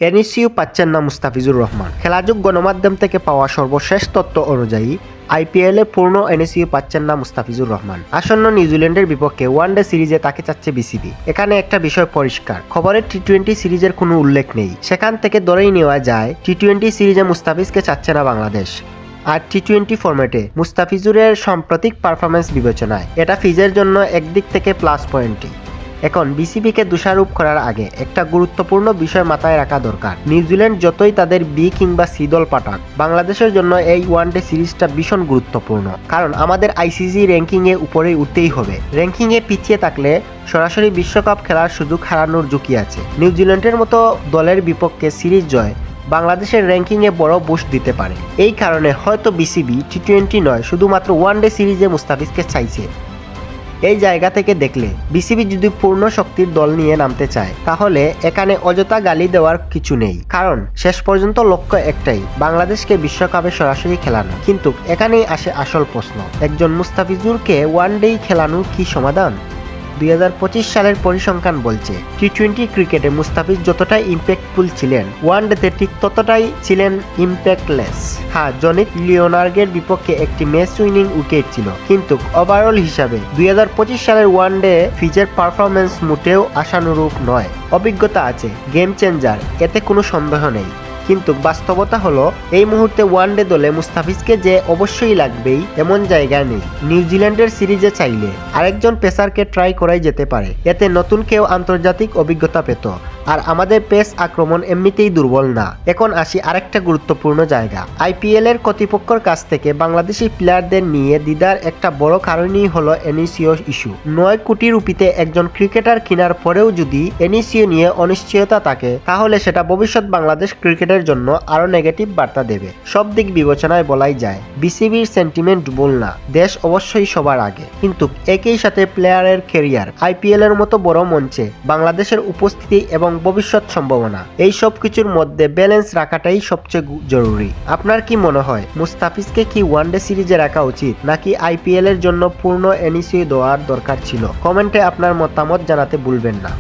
এনইসিও পাচ্ছেন না মুস্তাফিজুর রহমান। খেলাযোগ গণমাধ্যম থেকে পাওয়া সর্বশেষ তথ্য অনুযায়ী আইপিএলে পূর্ণ এনইসিও পাচ্ছেন না মুস্তাফিজুর রহমান। আসন্ন নিউজিল্যান্ডের বিপক্ষে ওয়ানডে সিরিজে তাকে চাচ্ছে বিসিবি। এখানে একটা বিষয় পরিষ্কার, খবরের টি-20 সিরিজের কোনো উল্লেখ নেই। সেখান থেকে ধরেই নেওয়া যায় টি-20 সিরিজে মুস্তাফিজকে চাচ্ছে না বাংলাদেশ। আর টি-20 ফরম্যাটে মুস্তাফিজুরের সাম্প্রতিক পারফরমেন্স বিবেচনায় এটা ফিজের জন্য একদিক থেকে প্লাস পয়েন্টই। এখন বিসিবিকে দোষারোপ করার আগে একটা গুরুত্বপূর্ণ বিষয় মাথায় রাখা দরকার। নিউজিল্যান্ড যতই তাদের বি কিংবা সি দল পাঠাক, বাংলাদেশের জন্য এই ওয়ানডে সিরিজটা ভীষণ গুরুত্বপূর্ণ। কারণ আমাদের আইসিসি র্যাঙ্কিংয়ে উপরে উঠতেই হবে। র্যাঙ্কিংয়ে পিছিয়ে থাকলে সরাসরি বিশ্বকাপ খেলার সুযোগ হারানোর ঝুঁকি আছে। নিউজিল্যান্ডের মতো দলের বিপক্ষে সিরিজ জয় বাংলাদেশের র্যাঙ্কিংয়ে বড় বুস্ট দিতে পারে। এই কারণে হয়তো বিসিবি টি-20 নয়, শুধুমাত্র ওয়ানডে সিরিজে মুস্তাফিজকে চাইছে। এই জায়গা থেকে দেখলে বিসিবি যদি পূর্ণ শক্তির দল নিয়ে নামতে চায়, তাহলে এখানে অযথা গালি দেওয়ার কিছু নেই। কারণ শেষ পর্যন্ত লক্ষ্য একটাই, বাংলাদেশকে বিশ্বকাপে সরাসরি খেলানো। কিন্তু এখানেই আসে আসল প্রশ্ন, একজন মুস্তাফিজুরকে ওয়ানডেই খেলানোর কি সমাধান? 2025 সালের পরিসংখ্যান বলছে টি-20 ক্রিকেটে মুস্তাফিজ যতটাই ইম্প্যাক্টফুল ছিলেন, ওয়ানডেতে ঠিক ততটাই ছিলেন ইম্প্যাক্টলেস। হ্যাঁ, জনিত লিওনার্গের বিপক্ষে একটি ম্যাচ উইনিং উইকেট ছিল, কিন্তু ওভারঅল হিসাবে 2025 সালের ওয়ানডে ফিজের পারফরমেন্স মোটেও আশানুরূপ নয়। অভিজ্ঞতা আছে, গেম চেঞ্জার, এতে কোনো সন্দেহ নেই। কিন্তু বাস্তবতা হলো এই মুহূর্তে ওয়ানডে দলে মুস্তাফিজকে যে অবশ্যই লাগবেই এমন জায়গা নেই। নিউজিল্যান্ডের সিরিজে চাইলে আরেকজন পেসারকে ট্রাই করাই যেতে পারে, এতে নতুন কেউ আন্তর্জাতিক অভিজ্ঞতা পেত। আর আমাদের পেস আক্রমণ এমনিতেই দুর্বল না। এখন আসি আরেকটা গুরুত্বপূর্ণ জায়গা। আইপিএল এর কর্তৃপক্ষের কাছ থেকে বাংলাদেশি প্লেয়ারদের নিয়ে দ্বিধার একটা বড় কারণই হলো এনইসিও ইস্যু। 9 কোটি রুপিতে একজন ক্রিকেটার কেনার পরেও যদি এনইসিও নিয়ে অনিশ্চয়তা থাকে, তাহলে সেটা ভবিষ্যৎ বাংলাদেশ ক্রিকেটের জন্য আরো নেগেটিভ বার্তা দেবে। সব দিক বিবেচনায় বলাই যায় বিসিবির সেন্টিমেন্ট ভুল না, দেশ অবশ্যই সবার আগে। কিন্তু একই সাথে প্লেয়ারের ক্যারিয়ার, আইপিএল এর মতো বড় মঞ্চে বাংলাদেশের উপস্থিতি এবং ভবিষ্যৎ সম্ভাবনা, এই সব কিছুর মধ্যে ব্যালেন্স রাখাটাই সবচেয়ে জরুরি। আপনার কি মনে হয়, মুস্তাফিজকে কি ওয়ানডে সিরিজে রাখা উচিত, নাকি আইপিএল এর জন্য পূর্ণ এনইসিও দেওয়ার দরকার ছিল? কমেন্টে আপনার মতামত জানাতে ভুলবেন না।